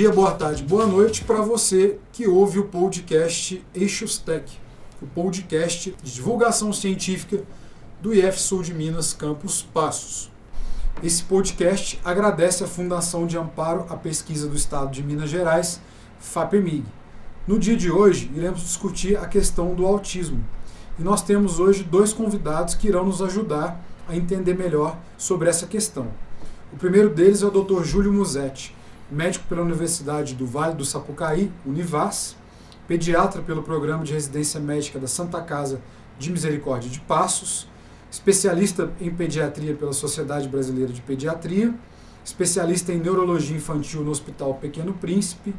dia, boa tarde, boa noite para você que ouve o podcast Eixos Tech, o podcast de divulgação científica do IF Sul de Minas, Campus Passos. Esse podcast agradece a Fundação de Amparo à Pesquisa do Estado de Minas Gerais, FAPEMIG. No dia de hoje, iremos discutir a questão do autismo. E nós temos hoje dois convidados que irão nos ajudar a entender melhor sobre essa questão. O primeiro deles é o Dr. Júlio Musetti, médico pela Universidade do Vale do Sapucaí, Univas, pediatra pelo Programa de Residência Médica da Santa Casa de Misericórdia de Passos, especialista em pediatria pela Sociedade Brasileira de Pediatria, especialista em neurologia infantil no Hospital Pequeno Príncipe,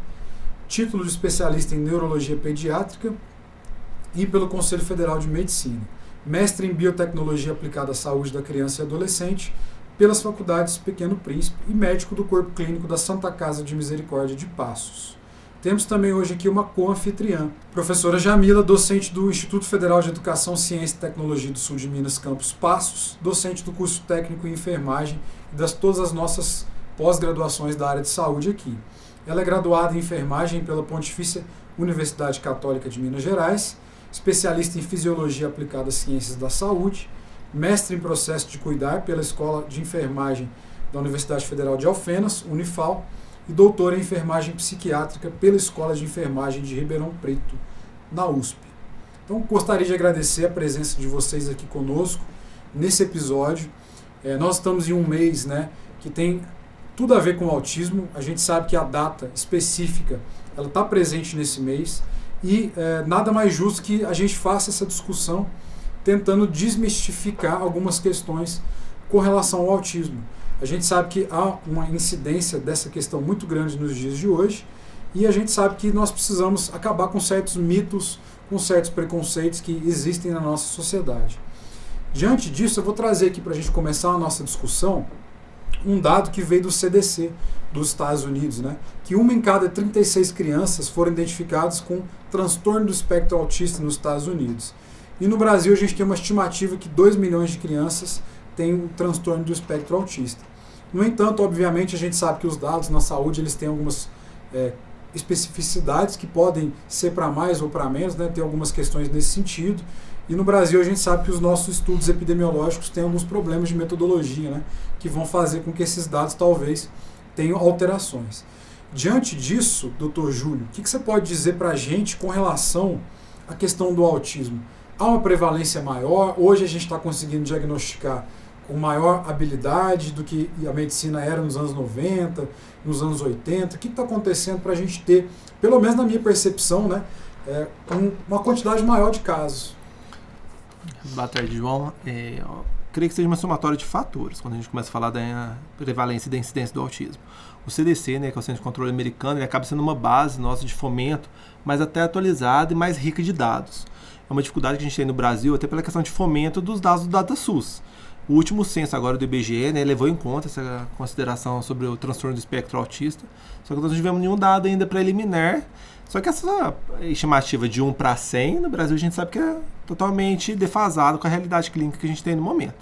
título de especialista em neurologia pediátrica e pelo Conselho Federal de Medicina, mestre em biotecnologia aplicada à saúde da criança e adolescente pelas faculdades Pequeno Príncipe e médico do Corpo Clínico da Santa Casa de Misericórdia de Passos. Temos também hoje aqui uma co-anfitriã, professora Jamila, docente do Instituto Federal de Educação, Ciência e Tecnologia do Sul de Minas, Campus Passos, docente do curso técnico em enfermagem e das todas as nossas pós-graduações da área de saúde aqui. Ela é graduada em enfermagem pela Pontifícia Universidade Católica de Minas Gerais, especialista em fisiologia aplicada às ciências da saúde, mestre em processo de cuidar pela Escola de Enfermagem da Universidade Federal de Alfenas, Unifal, e doutora em enfermagem psiquiátrica pela Escola de Enfermagem de Ribeirão Preto, na USP. Então, gostaria de agradecer a presença de vocês aqui conosco nesse episódio. Nós estamos em um mês, que tem tudo a ver com o autismo. A gente sabe que a data específica ela está presente nesse mês e nada mais justo que a gente faça essa discussão tentando desmistificar algumas questões com relação ao autismo. A gente sabe que há uma incidência dessa questão muito grande nos dias de hoje e a gente sabe que nós precisamos acabar com certos mitos, com certos preconceitos que existem na nossa sociedade. Diante disso, eu vou trazer aqui para a gente começar a nossa discussão um dado que veio do CDC dos Estados Unidos, que 1 em cada 36 crianças foram identificadas com transtorno do espectro autista nos Estados Unidos. E no Brasil a gente tem uma estimativa que 2 milhões de crianças têm um transtorno do espectro autista. No entanto, obviamente, a gente sabe que os dados na saúde eles têm algumas especificidades que podem ser para mais ou para menos, tem algumas questões nesse sentido. E no Brasil a gente sabe que os nossos estudos epidemiológicos têm alguns problemas de metodologia, que vão fazer com que esses dados talvez tenham alterações. Diante disso, Dr. Júlio, o que você pode dizer para a gente com relação à questão do autismo? Há uma prevalência maior? Hoje a gente está conseguindo diagnosticar com maior habilidade do que a medicina era nos anos 90, nos anos 80. O que está acontecendo para a gente ter, pelo menos na minha percepção, uma quantidade maior de casos? Boa tarde, João. Eu creio que seja uma somatória de fatores quando a gente começa a falar da prevalência e da incidência do autismo. O CDC, que é o Centro de Controle Americano, ele acaba sendo uma base nossa de fomento, mas até atualizada e mais rica de dados. É uma dificuldade que a gente tem no Brasil, até pela questão de fomento dos dados do DataSUS. O último censo agora do IBGE levou em conta essa consideração sobre o transtorno do espectro autista, só que nós não tivemos nenhum dado ainda preliminar. Só que essa estimativa de 1 para 100, no Brasil a gente sabe que é totalmente defasado com a realidade clínica que a gente tem no momento.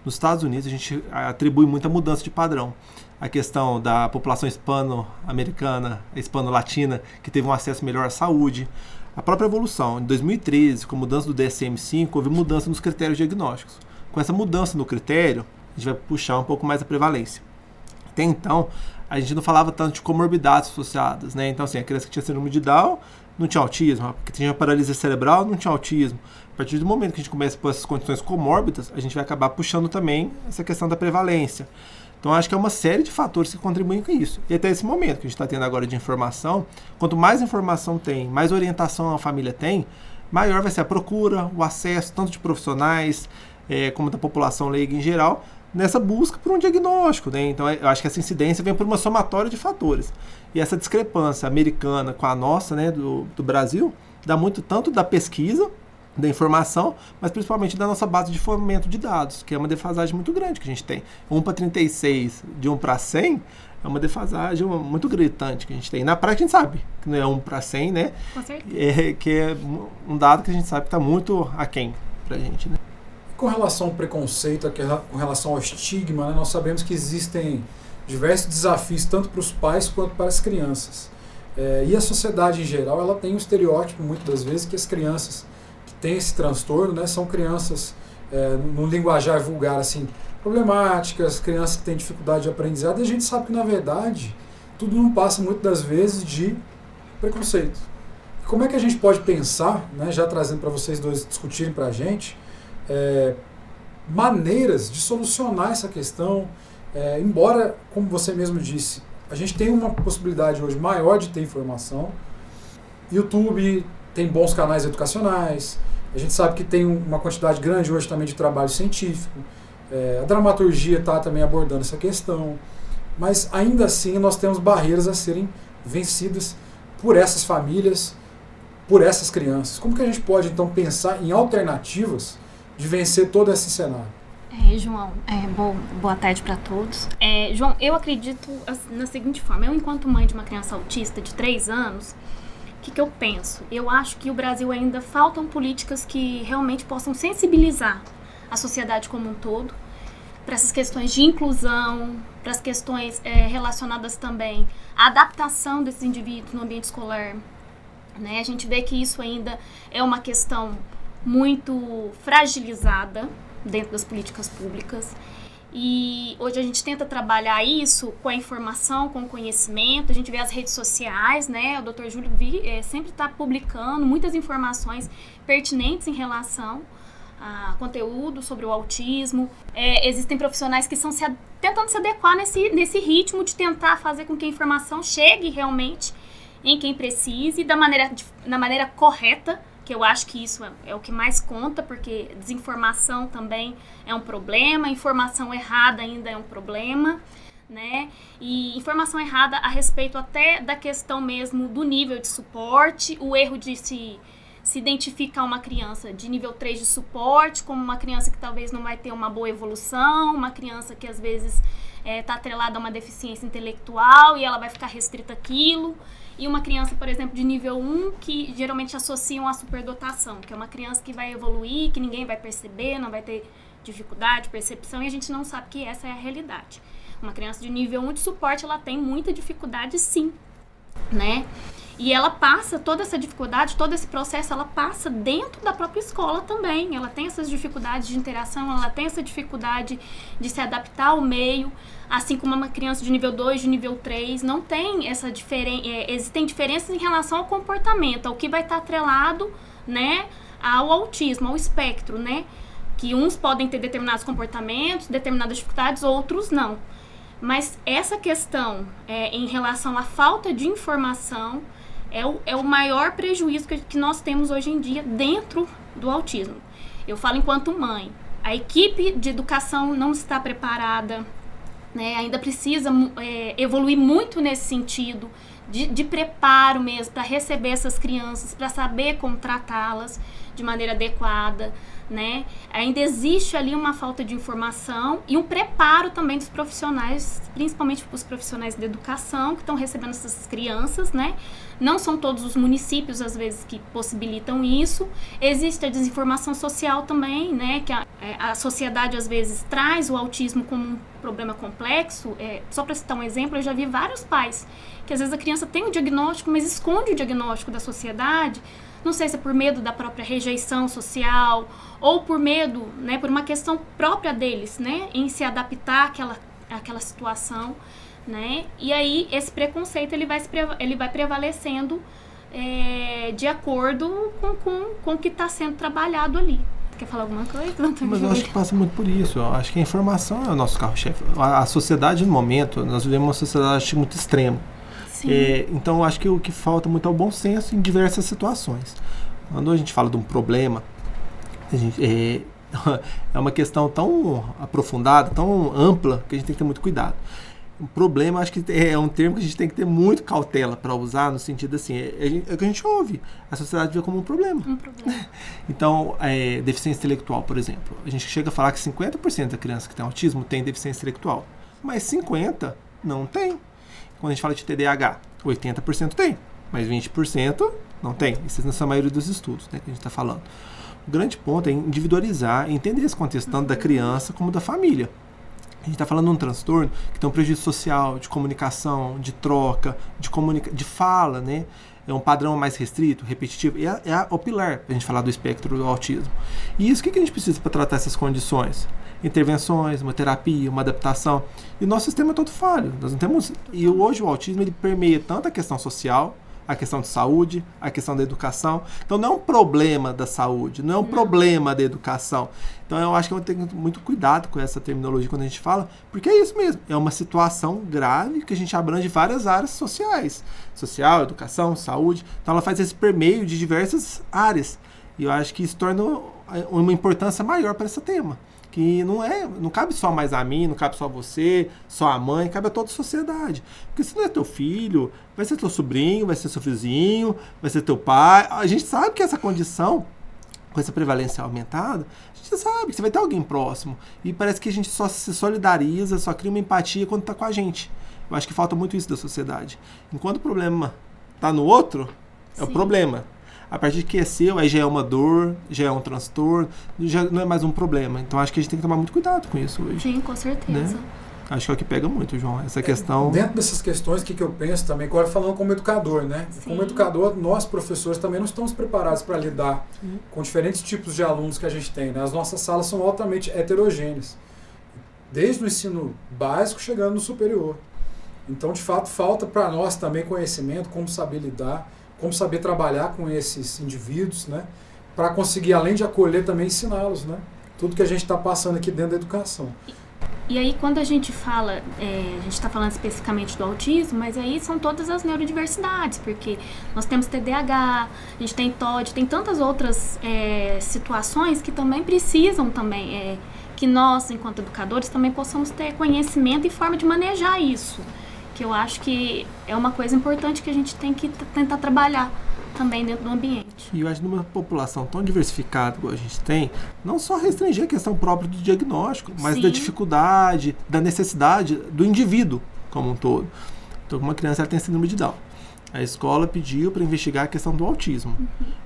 Nos Estados Unidos a gente atribui muita mudança de padrão. A questão da população hispano-americana, hispano-latina, que teve um acesso melhor à saúde. A própria evolução. Em 2013, com a mudança do DSM-5, houve mudança nos critérios diagnósticos. Com essa mudança no critério, a gente vai puxar um pouco mais a prevalência. Até então, a gente não falava tanto de comorbidades associadas, Então, assim, a criança que tinha síndrome de Down não tinha autismo, a que tinha paralisia cerebral não tinha autismo. A partir do momento que a gente começa por essas condições comórbidas, a gente vai acabar puxando também essa questão da prevalência. Então, acho que é uma série de fatores que contribuem com isso. E até esse momento que a gente está tendo agora de informação, quanto mais informação tem, mais orientação a família tem, maior vai ser a procura, o acesso, tanto de profissionais, como da população leiga em geral, nessa busca por um diagnóstico. Então, eu acho que essa incidência vem por uma somatória de fatores. E essa discrepância americana com a nossa, do Brasil, dá muito tanto da pesquisa, da informação, mas principalmente da nossa base de fomento de dados, que é uma defasagem muito grande que a gente tem. 1 para 36, de 1 para 100, é uma defasagem muito gritante que a gente tem. Na prática a gente sabe que não é 1 para 100, Com certeza. Que é um dado que a gente sabe que está muito aquém pra gente, Com relação ao preconceito, com relação ao estigma, nós sabemos que existem diversos desafios, tanto para os pais quanto para as crianças. E a sociedade em geral, ela tem um estereótipo, muitas das vezes, que as crianças que têm esse transtorno, né, são crianças, no linguajar vulgar, assim, problemáticas, crianças que têm dificuldade de aprendizado, e a gente sabe que, na verdade, tudo não passa, muitas das vezes, de preconceito. Como é que a gente pode pensar, né, já trazendo para vocês dois discutirem para a gente, maneiras de solucionar essa questão, embora, como você mesmo disse, a gente tem uma possibilidade hoje maior de ter informação. YouTube tem bons canais educacionais, a gente sabe que tem uma quantidade grande hoje também de trabalho científico, a dramaturgia está também abordando essa questão, mas ainda assim nós temos barreiras a serem vencidas por essas famílias, por essas crianças. Como que a gente pode então pensar em alternativas de vencer todo esse cenário? João, boa tarde para todos. João, eu acredito na seguinte forma. Eu, enquanto mãe de uma criança autista de 3 anos, o que eu penso? Eu acho que o Brasil ainda faltam políticas que realmente possam sensibilizar a sociedade como um todo para essas questões de inclusão, para as questões relacionadas também à adaptação desses indivíduos no ambiente escolar. Né? A gente vê que isso ainda é uma questão muito fragilizada dentro das políticas públicas, e hoje a gente tenta trabalhar isso com a informação, com o conhecimento. A gente vê as redes sociais, né? O Dr. Júlio sempre está publicando muitas informações pertinentes em relação a conteúdo sobre o autismo. Existem profissionais que estão tentando se adequar nesse ritmo de tentar fazer com que a informação chegue realmente em quem precise, da maneira correta, que eu acho que isso é o que mais conta, porque desinformação também é um problema, informação errada ainda é um problema, né? E informação errada a respeito até da questão mesmo do nível de suporte, o erro de se identificar uma criança de nível 3 de suporte como uma criança que talvez não vai ter uma boa evolução, uma criança que às vezes está atrelada a uma deficiência intelectual e ela vai ficar restrita àquilo. E uma criança, por exemplo, de nível 1, que geralmente associam à superdotação, que é uma criança que vai evoluir, que ninguém vai perceber, não vai ter dificuldade, percepção, e a gente não sabe que essa é a realidade. Uma criança de nível 1 de suporte, ela tem muita dificuldade, sim, né? E ela passa toda essa dificuldade, todo esse processo, ela passa dentro da própria escola também. Ela tem essas dificuldades de interação, ela tem essa dificuldade de se adaptar ao meio, assim como uma criança de nível 2, de nível 3, não tem essa diferença. Existem diferenças em relação ao comportamento, ao que vai estar atrelado, né, ao autismo, ao espectro, né? Que uns podem ter determinados comportamentos, determinadas dificuldades, outros não. Mas essa questão em relação à falta de informação é o maior prejuízo que nós temos hoje em dia dentro do autismo. Eu falo enquanto mãe. A equipe de educação não está preparada, né? Ainda precisa evoluir muito nesse sentido de preparo mesmo para receber essas crianças, para saber como tratá-las de maneira adequada, né? Ainda existe ali uma falta de informação e um preparo também dos profissionais, principalmente os profissionais de educação que estão recebendo essas crianças, né? Não são todos os municípios, às vezes, que possibilitam isso. Existe a desinformação social também, né? Que a sociedade, às vezes, traz o autismo como um problema complexo. Só para citar um exemplo, eu já vi vários pais que, às vezes, a criança tem o diagnóstico, mas esconde o diagnóstico da sociedade. Não sei se é por medo da própria rejeição social ou por medo, né, por uma questão própria deles, né, em se adaptar àquela situação, né? E aí esse preconceito ele vai prevalecendo de acordo com o que está sendo trabalhado ali. Quer falar alguma coisa? Mas eu acho que passa muito por isso. Eu acho que a informação é o nosso carro-chefe. A sociedade, no momento, nós vivemos uma sociedade muito extrema. Então, eu acho que o que falta muito é o bom senso em diversas situações. Quando a gente fala de um problema, é uma questão tão aprofundada, tão ampla, que a gente tem que ter muito cuidado. O problema, acho que é um termo que a gente tem que ter muito cautela para usar, no sentido assim, é o que a gente ouve. A sociedade vê como um problema. Então, deficiência intelectual, por exemplo. A gente chega a falar que 50% da criança que tem autismo tem deficiência intelectual, mas 50% não tem. Quando a gente fala de TDAH, 80% tem, mas 20% não tem. Isso é nessa maioria dos estudos, né, que a gente está falando. O grande ponto é individualizar, entender esse contexto tanto da criança como da família. A gente está falando de um transtorno que tem um prejuízo social, de comunicação, de troca, de fala, né? É um padrão mais restrito, repetitivo. É o pilar para a gente falar do espectro do autismo. E isso, o que a gente precisa para tratar essas condições? Intervenções, uma terapia, uma adaptação. E o nosso sistema é todo falho. Nós não temos... E hoje o autismo ele permeia tanto a questão social, a questão de saúde, a questão da educação. Então não é um problema da saúde, não é um problema da educação. Então eu acho que eu tenho muito cuidado com essa terminologia quando a gente fala, porque é isso mesmo, é uma situação grave que a gente abrange várias áreas sociais. Social, educação, saúde. Então ela faz esse permeio de diversas áreas. E eu acho que isso torna uma importância maior para esse tema. Que não cabe só mais a mim, não cabe só a você, só a mãe, cabe a toda a sociedade. Porque se não é teu filho, vai ser teu sobrinho, vai ser seu vizinho, vai ser teu pai. A gente sabe que essa condição, com essa prevalência aumentada, a gente sabe que você vai ter alguém próximo. E parece que a gente só se solidariza, só cria uma empatia quando está com a gente. Eu acho que falta muito isso da sociedade. Enquanto o problema está no outro, é o problema. A partir que é seu, aí já é uma dor, já é um transtorno, já não é mais um problema. Então acho que a gente tem que tomar muito cuidado com isso hoje. Sim, com certeza. Né? Acho que é o que pega muito, João, essa questão... Dentro dessas questões, o que eu penso também, agora falando como educador, né? Sim. Como educador, nós, professores, também não estamos preparados para lidar com diferentes tipos de alunos que a gente tem, né? As nossas salas são altamente heterogêneas, desde o ensino básico chegando no superior. Então, de fato, falta para nós também conhecimento, como saber lidar, como saber trabalhar com esses indivíduos, né? Para conseguir, além de acolher, também ensiná-los, né? Tudo que a gente está passando aqui dentro da educação. E aí, quando a gente fala, a gente está falando especificamente do autismo, mas aí são todas as neurodiversidades, porque nós temos TDAH, a gente tem TOD, tem tantas outras situações que também precisam também, que nós, enquanto educadores, também possamos ter conhecimento e forma de manejar isso. Que eu acho que é uma coisa importante que a gente tem que tentar trabalhar também dentro do ambiente. E eu acho que numa população tão diversificada como a gente tem, não só restringir a questão própria do diagnóstico, mas Sim. da dificuldade, da necessidade do indivíduo como um todo. Então, uma criança ela tem síndrome de Down. A escola pediu para investigar a questão do autismo.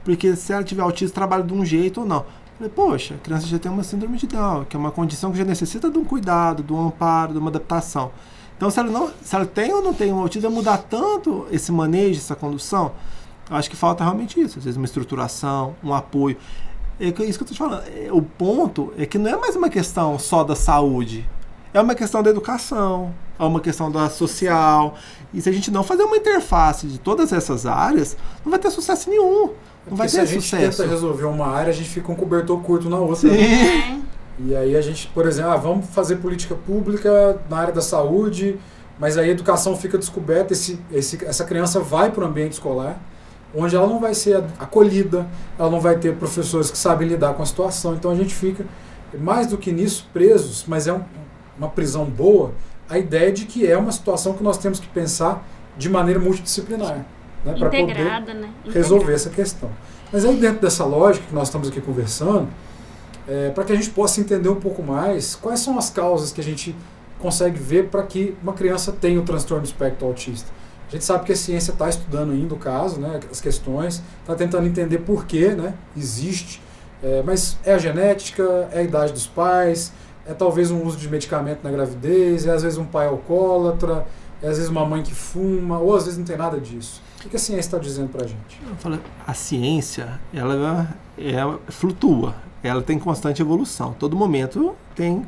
Porque se ela tiver autismo, trabalha de um jeito ou não. Eu falei, poxa, a criança já tem uma síndrome de Down, que é uma condição que já necessita de um cuidado, de um amparo, de uma adaptação. Então, se ela tem ou não tem um autismo, vai mudar tanto esse manejo, essa condução. Eu acho que falta realmente isso. Às vezes uma estruturação, um apoio. É isso que eu estou te falando. O ponto é que não é mais uma questão só da saúde. É uma questão da educação, é uma questão da social. E se a gente não fazer uma interface de todas essas áreas, não vai ter sucesso nenhum. Não vai ter sucesso. Se a gente tenta resolver uma área, a gente fica com um cobertor curto na outra. Sim. Né? E aí a gente, por exemplo, vamos fazer política pública na área da saúde, mas aí a educação fica descoberta, essa criança vai para o ambiente escolar, onde ela não vai ser acolhida, ela não vai ter professores que sabem lidar com a situação. Então a gente fica, mais do que nisso, presos, mas é uma prisão boa, a ideia de que é uma situação que nós temos que pensar de maneira multidisciplinar, né, para poder resolver essa questão. Mas aí dentro dessa lógica que nós estamos aqui conversando, para que a gente possa entender um pouco mais quais são as causas que a gente consegue ver para que uma criança tenha o transtorno do espectro autista. A gente sabe que a ciência está estudando ainda o caso, né, as questões, está tentando entender por que, né, existe, mas é a genética, é a idade dos pais, é talvez um uso de medicamento na gravidez, é às vezes um pai alcoólatra, é às vezes uma mãe que fuma, ou às vezes não tem nada disso. O que a ciência está dizendo para a gente? A ciência, ela flutua, ela tem constante evolução. Todo momento tem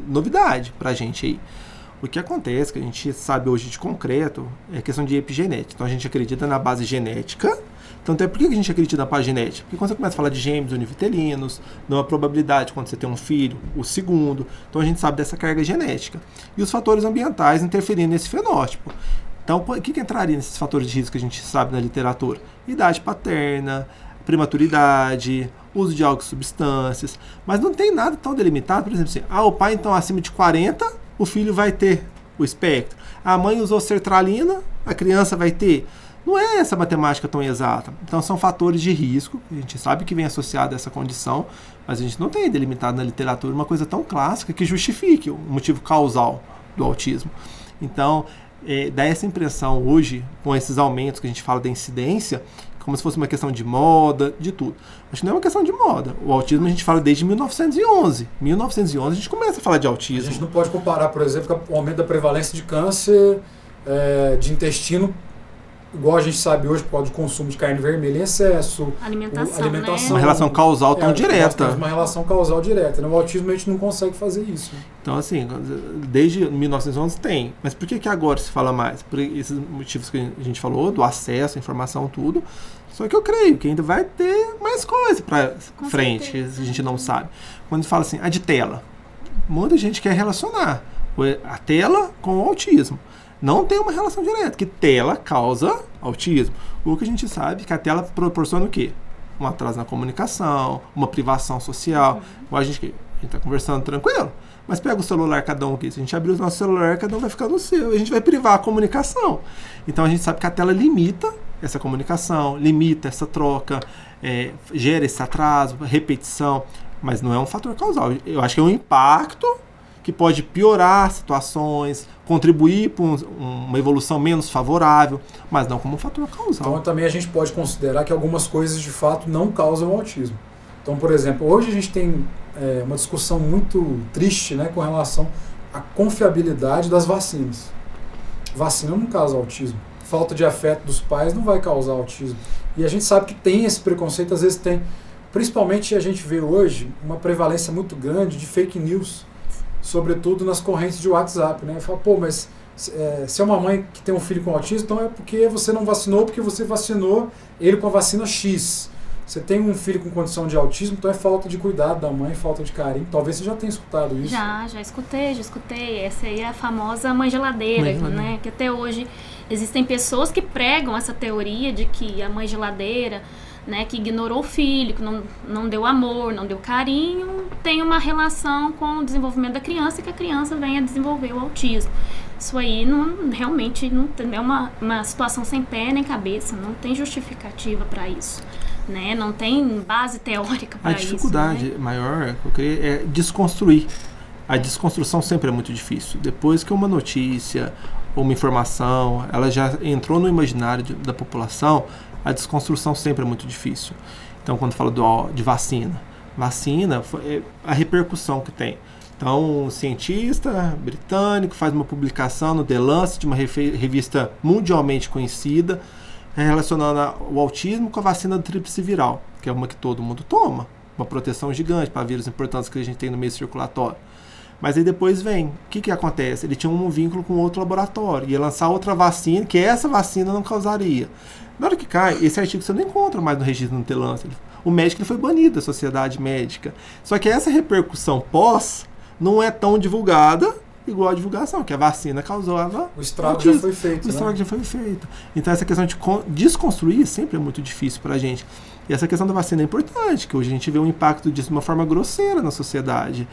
novidade para a gente aí. O que acontece, que a gente sabe hoje de concreto, é a questão de epigenética. Então a gente acredita na base genética. Então até por que a gente acredita na base genética? Porque quando você começa a falar de gêmeos univitelinos, numa probabilidade quando você tem um filho, o segundo, então a gente sabe dessa carga genética. E os fatores ambientais interferindo nesse fenótipo. Então o que entraria nesses fatores de risco que a gente sabe na literatura? Idade paterna, prematuridade, uso de álcool e substâncias. Mas não tem nada tão delimitado, por exemplo, assim, o pai então acima de 40, o filho vai ter o espectro. A mãe usou sertralina, a criança vai ter. Não é essa matemática tão exata. Então são fatores de risco, a gente sabe que vem associado a essa condição, mas a gente não tem delimitado na literatura uma coisa tão clássica que justifique o motivo causal do autismo. Então, dá essa impressão hoje, com esses aumentos que a gente fala da incidência, como se fosse uma questão de moda, de tudo. Acho que não é uma questão de moda. O autismo a gente fala desde 1911. 1911 a gente começa a falar de autismo. A gente não pode comparar, por exemplo, com o aumento da prevalência de câncer de intestino, igual a gente sabe hoje, por causa do consumo de carne vermelha em excesso. Alimentação. Né? Uma relação causal tão direta. Uma relação causal direta. No autismo a gente não consegue fazer isso. Então, assim, desde 1911 tem. Mas por que agora se fala mais? Por esses motivos que a gente falou, do acesso, informação, tudo. Só que eu creio que ainda vai ter mais coisa para frente, certeza. A gente não sabe. Quando a gente fala assim, a de tela, muita gente quer relacionar a tela com o autismo. Não tem uma relação direta, que tela causa autismo. O que a gente sabe é que a tela proporciona o quê? Um atraso na comunicação, uma privação social. Igual a gente está conversando tranquilo, mas pega o celular cada um aqui. Se a gente abrir o nosso celular, cada um vai ficar no seu. A gente vai privar a comunicação. Então a gente sabe que a tela limita essa comunicação, limita essa troca, gera esse atraso, repetição, mas não é um fator causal. Eu acho que é um impacto que pode piorar situações, contribuir para uma evolução menos favorável, mas não como um fator causal. Então também a gente pode considerar que algumas coisas de fato não causam autismo. Então, por exemplo, hoje a gente tem uma discussão muito triste, né, com relação à confiabilidade das vacinas. Vacina não causa autismo. Falta de afeto dos pais não vai causar autismo. E a gente sabe que tem esse preconceito, às vezes tem. Principalmente a gente vê hoje uma prevalência muito grande de fake news, sobretudo nas correntes de WhatsApp, né? Fala, pô, mas se é uma mãe que tem um filho com autismo, então é porque você não vacinou, porque você vacinou ele com a vacina X. Você tem um filho com condição de autismo, então é falta de cuidado da mãe, falta de carinho. Talvez você já tenha escutado isso. Já escutei. Essa aí é a famosa mãe geladeira, né? Que até hoje existem pessoas que pregam essa teoria de que a mãe geladeira, né, que ignorou o filho, que não deu amor, não deu carinho, tem uma relação com o desenvolvimento da criança e que a criança venha desenvolver o autismo. Isso aí realmente não é uma situação sem pé nem cabeça, não tem justificativa para isso. Né? Não tem base teórica para isso. A dificuldade maior que eu creio é desconstruir. A desconstrução sempre é muito difícil. Depois que uma notícia ou uma informação ela já entrou no imaginário da população, a desconstrução sempre é muito difícil. Então, quando fala de vacina, a repercussão que tem. Então, um cientista britânico faz uma publicação no The Lancet, de uma revista mundialmente conhecida, relacionando o autismo com a vacina da tríplice viral, que é uma que todo mundo toma, uma proteção gigante para vírus importantes que a gente tem no meio circulatório. Mas aí depois vem, o que acontece? Ele tinha um vínculo com outro laboratório, ia lançar outra vacina, que essa vacina não causaria. Na hora que cai, esse artigo você não encontra mais no registro no The Lancet. O médico ele foi banido da sociedade médica. Só que essa repercussão pós não é tão divulgada igual a divulgação, que a vacina causava. O estrago já foi feito. O estrago já foi feito. Então essa questão de desconstruir sempre é muito difícil pra gente. E essa questão da vacina é importante, que hoje a gente vê o impacto disso de uma forma grosseira na sociedade.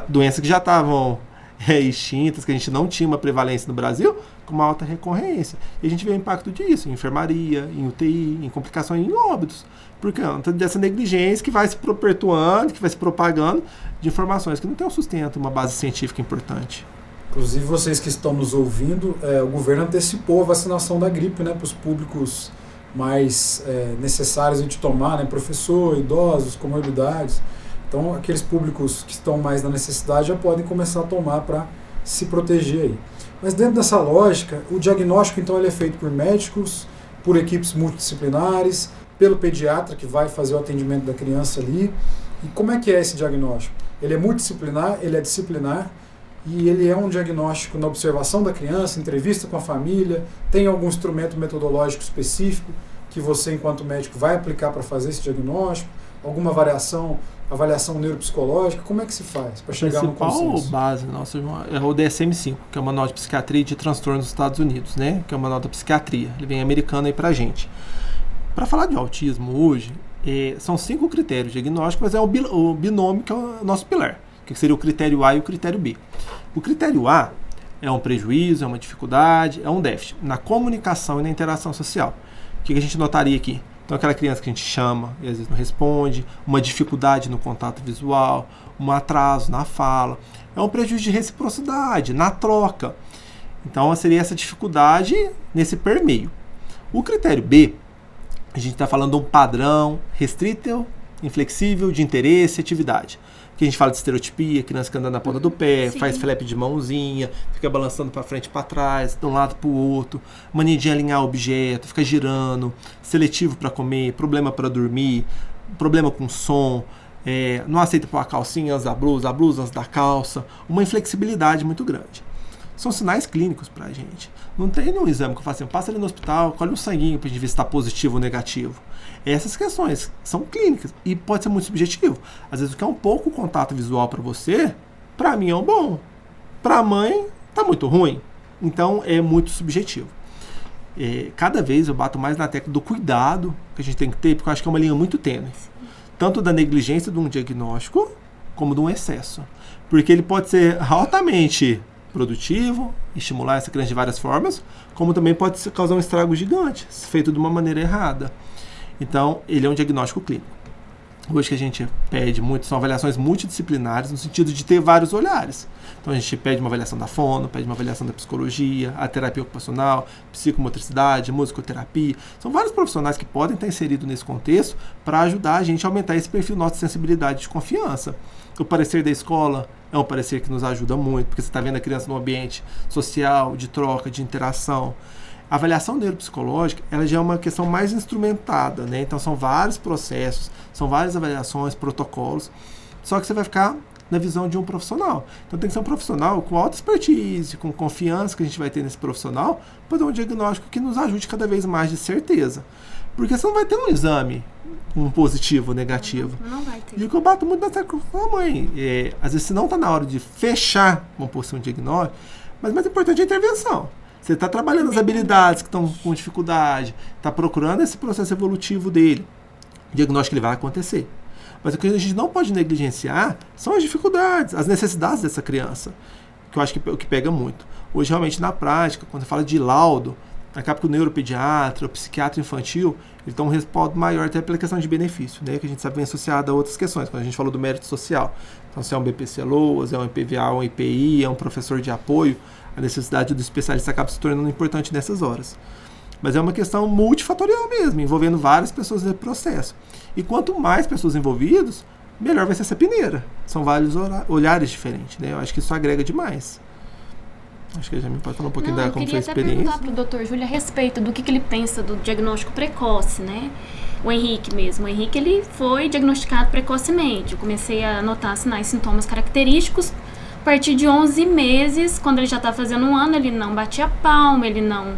Doenças que já estavam extintas, que a gente não tinha uma prevalência no Brasil, com uma alta recorrência. E a gente vê o impacto disso em enfermaria, em UTI, em complicações, em óbitos. Por conta dessa negligência que vai se perpetuando, que vai se propagando de informações que não tem um sustento, uma base científica importante. Inclusive, vocês que estão nos ouvindo, o governo antecipou a vacinação da gripe, né, para os públicos mais necessários de tomar, né, professor, idosos, comorbidades. Então, aqueles públicos que estão mais na necessidade já podem começar a tomar para se proteger aí. Mas dentro dessa lógica, o diagnóstico, então, ele é feito por médicos, por equipes multidisciplinares, pelo pediatra que vai fazer o atendimento da criança ali. E como é que é esse diagnóstico? Ele é multidisciplinar, ele é disciplinar, e ele é um diagnóstico na observação da criança, entrevista com a família, tem algum instrumento metodológico específico que você, enquanto médico, vai aplicar para fazer esse diagnóstico, alguma avaliação neuropsicológica, como é que se faz para chegar no consenso? A principal base nossa é o DSM-5, que é o Manual de Psiquiatria de Transtornos dos Estados Unidos, né? Que é o Manual da Psiquiatria, ele vem americano aí pra gente. Para falar de autismo hoje, são 5 critérios diagnósticos, mas é o binômio que é o nosso pilar, que seria o critério A e o critério B. O critério A é um prejuízo, é uma dificuldade, é um déficit na comunicação e na interação social. O que a gente notaria aqui? Então, aquela criança que a gente chama e às vezes não responde, uma dificuldade no contato visual, um atraso na fala, é um prejuízo de reciprocidade, na troca. Então, seria essa dificuldade nesse permeio. O critério B a gente está falando de um padrão restrito, inflexível, de interesse e atividade. Que a gente fala de estereotipia, criança que anda na ponta do pé, faz flap de mãozinha, fica balançando para frente e para trás, de um lado para o outro, mania de alinhar objeto, fica girando, seletivo para comer, problema para dormir, problema com som, não aceita pôr a calcinha antes da blusa, a blusa antes da calça, uma inflexibilidade muito grande. São sinais clínicos para a gente. Não tem nenhum exame que eu faço assim, passa ali no hospital, colhe um sanguinho para a gente ver se está positivo ou negativo. Essas questões são clínicas e pode ser muito subjetivo. Às vezes o que é um pouco contato visual para você, para mim é um bom. Para a mãe, tá muito ruim. Então é muito subjetivo. Cada vez eu bato mais na tecla do cuidado que a gente tem que ter, porque eu acho que é uma linha muito tênue. Tanto da negligência de um diagnóstico, como de um excesso. Porque ele pode ser altamente produtivo, estimular essa criança de várias formas, como também pode causar um estrago gigante, se feito de uma maneira errada. Então, ele é um diagnóstico clínico. Hoje que a gente pede muito são avaliações multidisciplinares, no sentido de ter vários olhares. Então, a gente pede uma avaliação da fono, pede uma avaliação da psicologia, a terapia ocupacional, psicomotricidade, musicoterapia. São vários profissionais que podem estar inseridos nesse contexto para ajudar a gente a aumentar esse perfil nosso de sensibilidade e de confiança. O parecer da escola é um parecer que nos ajuda muito, porque você está vendo a criança num ambiente social, de troca, de interação. A avaliação neuropsicológica, ela já é uma questão mais instrumentada, né? Então são vários processos, são várias avaliações, protocolos, só que você vai ficar na visão de um profissional. Então tem que ser um profissional com alta expertise, com confiança que a gente vai ter nesse profissional, para dar um diagnóstico que nos ajude cada vez mais de certeza. Porque você não vai ter um exame, um positivo ou negativo. Não vai ter. E o que eu bato muito na tecla com a mãe, às vezes se não está na hora de fechar uma posição de diagnóstico, mas o mais importante é a intervenção. Você está trabalhando as habilidades que estão com dificuldade, está procurando esse processo evolutivo dele. O diagnóstico ele vai acontecer. Mas o que a gente não pode negligenciar são as dificuldades, as necessidades dessa criança, que eu acho que é o que pega muito. Hoje, realmente, na prática, quando você fala de laudo, acaba que o neuropediatra, o psiquiatra infantil, ele tem um respaldo maior até pela questão de benefício, né? Que a gente sabe bem associado a outras questões, quando a gente falou do mérito social. Então, se é um BPC-LOAS, é um IPVA, um IPI, é um professor de apoio, a necessidade do especialista acaba se tornando importante nessas horas. Mas é uma questão multifatorial mesmo, envolvendo várias pessoas nesse processo. E quanto mais pessoas envolvidas, melhor vai ser essa peneira. São vários olhares diferentes, né? Eu acho que isso agrega demais. Acho que a Jamile pode falar um pouquinho da como foi a experiência. Eu queria até perguntar para o Dr. Júlio a respeito do que ele pensa do diagnóstico precoce, né? O Henrique mesmo. O Henrique, ele foi diagnosticado precocemente. Eu comecei a notar sinais e sintomas característicos a partir de 11 meses, quando ele já estava fazendo 1 ano, ele não batia palma, ele não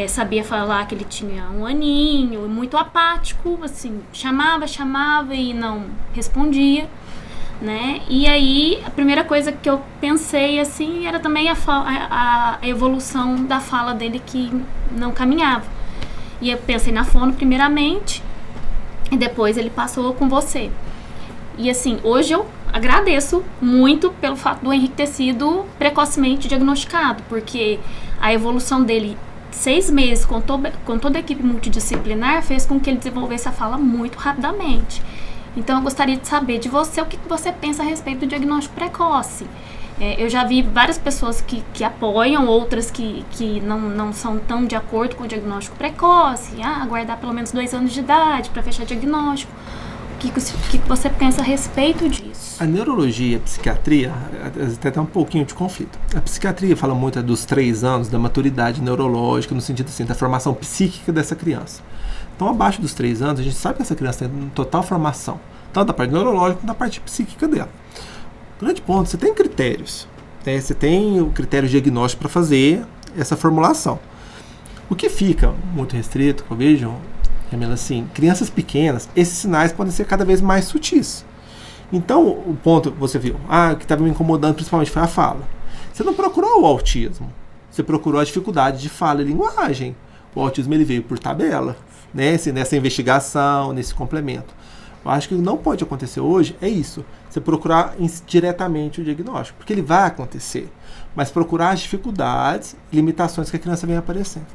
sabia falar que ele tinha 1 aninho, muito apático, assim, chamava e não respondia, né? E aí, a primeira coisa que eu pensei, assim, era também a evolução da fala dele que não caminhava. E eu pensei na fono primeiramente, e depois ele passou com você. E assim, hoje eu agradeço muito pelo fato do Henrique ter sido precocemente diagnosticado, porque a evolução dele, 6 meses com toda a equipe multidisciplinar, fez com que ele desenvolvesse a fala muito rapidamente. Então eu gostaria de saber de você o que você pensa a respeito do diagnóstico precoce. Eu já vi várias pessoas que apoiam, outras que não são tão de acordo com o diagnóstico precoce, aguardar pelo menos 2 anos de idade para fechar diagnóstico. O que você pensa a respeito disso? A neurologia e a psiquiatria tem um pouquinho de conflito. A psiquiatria fala muito dos 3 anos da maturidade neurológica, no sentido assim, da formação psíquica dessa criança. Então, abaixo dos 3 anos, a gente sabe que essa criança tem total formação, tanto da parte neurológica quanto da parte psíquica dela. Grande ponto, você tem critérios, né? Você tem o critério diagnóstico para fazer essa formulação. O que fica muito restrito, que eu vejo, assim, crianças pequenas, esses sinais podem ser cada vez mais sutis. Então, o ponto, você viu, que estava me incomodando principalmente foi a fala. Você não procurou o autismo, você procurou a dificuldade de fala e linguagem. O autismo ele veio por tabela, né? Nessa investigação, nesse complemento. Eu acho que o que não pode acontecer hoje é isso, você procurar diretamente o diagnóstico, porque ele vai acontecer, mas procurar as dificuldades e limitações que a criança vem aparecendo.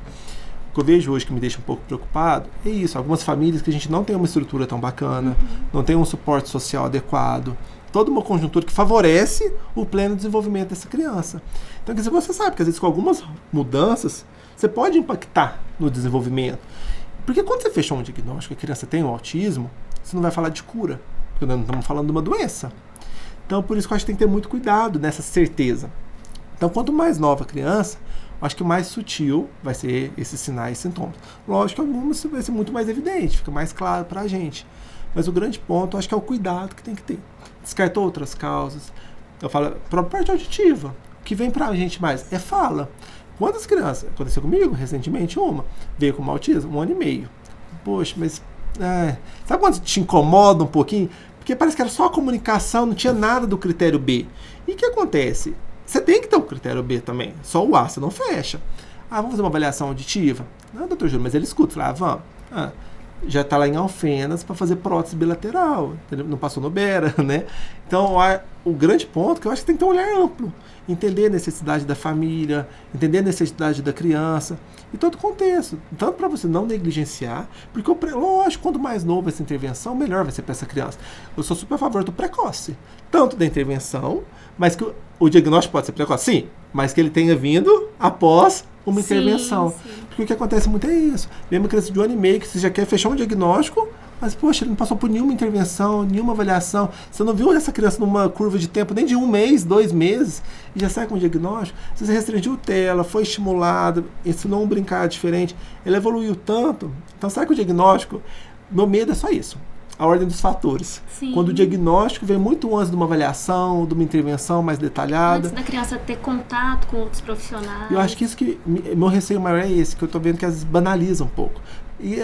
O que eu vejo hoje que me deixa um pouco preocupado é isso, algumas famílias que a gente não tem uma estrutura tão bacana, não tem um suporte social adequado, toda uma conjuntura que favorece o pleno desenvolvimento dessa criança. Então, quer dizer, você sabe que às vezes com algumas mudanças, você pode impactar no desenvolvimento. Porque quando você fechou um diagnóstico, a criança tem o autismo, você não vai falar de cura, porque nós não estamos falando de uma doença. Então, por isso que eu acho que tem que ter muito cuidado nessa certeza. Então, quanto mais nova a criança, eu acho que mais sutil vai ser esses sinais e sintomas. Lógico que algumas vai ser muito mais evidente, fica mais claro para a gente. Mas o grande ponto, eu acho que é o cuidado que tem que ter. Descartou outras causas. Eu falo, a própria parte auditiva, o que vem para a gente mais é fala. Quantas crianças, aconteceu comigo recentemente, veio com autismo, 1 ano e meio. Poxa, mas sabe quando te incomoda um pouquinho? Porque parece que era só a comunicação, não tinha nada do critério B. E o que acontece? Você tem que ter o critério B também, só o A, você não fecha. Vamos fazer uma avaliação auditiva? Não, doutor Júlio, mas ele escuta. Vamos. Já está lá em Alfenas para fazer prótese bilateral, não passou no Bera, né? Então, o grande ponto que eu acho que tem que ter um olhar amplo, entender a necessidade da família, entender a necessidade da criança, e todo o contexto, tanto para você não negligenciar, porque, lógico, quanto mais novo essa intervenção, melhor vai ser para essa criança. Eu sou super a favor do precoce, tanto da intervenção, mas que o diagnóstico pode ser precoce, sim, mas que ele tenha vindo após uma intervenção. Sim. Porque o que acontece muito é isso. Vem uma criança de 1 ano e meio que você já quer fechar um diagnóstico, mas, poxa, ele não passou por nenhuma intervenção, nenhuma avaliação. Você não viu essa criança numa curva de tempo nem de 1 mês, 2 meses, e já sai com um diagnóstico. Você restringiu tela, foi estimulado, ensinou um brincar diferente, ele evoluiu tanto. Então, sai com o diagnóstico. Meu medo é só isso. A ordem dos fatores. Sim. Quando o diagnóstico vem muito antes de uma avaliação, de uma intervenção mais detalhada. Antes da criança ter contato com outros profissionais. Eu acho que isso que meu receio maior é esse, que eu tô vendo que às vezes banaliza um pouco. E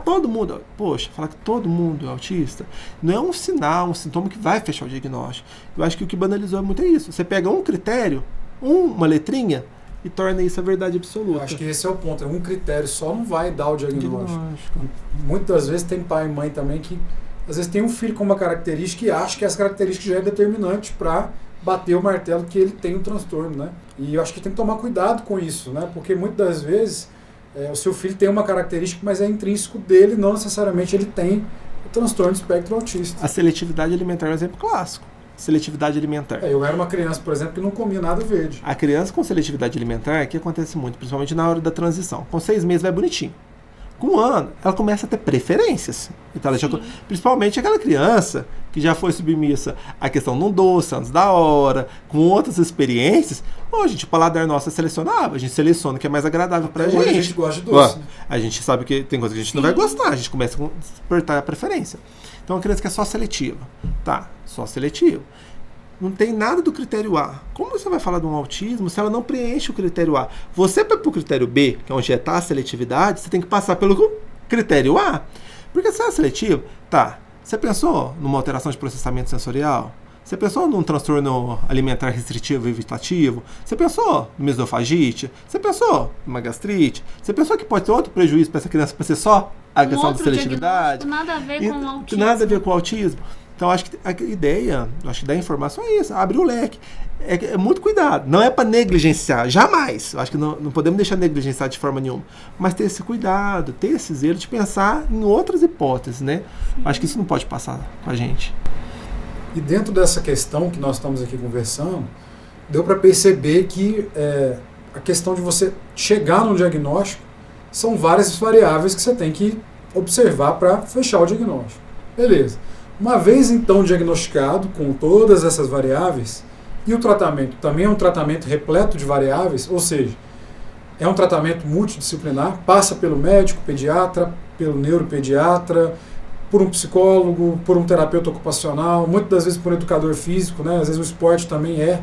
todo mundo, poxa, falar que todo mundo é autista não é um sinal, um sintoma que vai fechar o diagnóstico. Eu acho que o que banalizou muito é isso. Você pega um critério, uma letrinha, e torna isso a verdade absoluta. Eu acho que esse é o ponto. Um critério só não vai dar o diagnóstico. Muitas vezes tem pai e mãe também que às vezes tem um filho com uma característica e acha que essa característica já é determinante para bater o martelo que ele tem um transtorno, né? E eu acho que tem que tomar cuidado com isso, né? Porque muitas das vezes o seu filho tem uma característica, mas é intrínseco dele, não necessariamente ele tem o transtorno do espectro autista. A seletividade alimentar é um exemplo clássico. Seletividade alimentar. Eu era uma criança, por exemplo, que não comia nada verde. A criança com seletividade alimentar, que acontece muito, principalmente na hora da transição. Com 6 meses vai bonitinho. Com 1 ano, ela começa a ter preferências. Então, principalmente aquela criança que já foi submissa à questão de um doce antes da hora, com outras experiências. Gente, o paladar nosso selecionava. A gente seleciona o que é mais agradável pra gente. A gente gosta de doce. Né? A gente sabe que tem coisa que a gente não vai gostar. A gente começa a despertar a preferência. Então, a criança que é só seletiva. Só seletivo. Não tem nada do critério A. Como você vai falar de um autismo se ela não preenche o critério A? Você, para o critério B, que é onde está a seletividade, você tem que passar pelo critério A. Porque se é seletivo, você pensou numa alteração de processamento sensorial? Você pensou num transtorno alimentar restritivo e evitativo? Você pensou numa esofagite? Você pensou numa gastrite? Você pensou que pode ter outro prejuízo para essa criança para ser só a questão da seletividade? Nada a ver com o autismo. Nada a ver com o autismo. Então, acho que a ideia, da informação é isso, abrir o leque. É muito cuidado. Não é para negligenciar, jamais. Eu acho que não podemos deixar negligenciar de forma nenhuma. Mas ter esse cuidado, ter esse zelo de pensar em outras hipóteses, né? Acho que isso não pode passar com a gente. E dentro dessa questão que nós estamos aqui conversando, deu para perceber que a questão de você chegar no diagnóstico são várias variáveis que você tem que observar para fechar o diagnóstico. Beleza. Uma vez então diagnosticado com todas essas variáveis, e o tratamento também é um tratamento repleto de variáveis, ou seja, é um tratamento multidisciplinar, passa pelo médico, pediatra, pelo neuropediatra, por um psicólogo, por um terapeuta ocupacional, muitas das vezes por um educador físico, né? Às vezes o esporte também é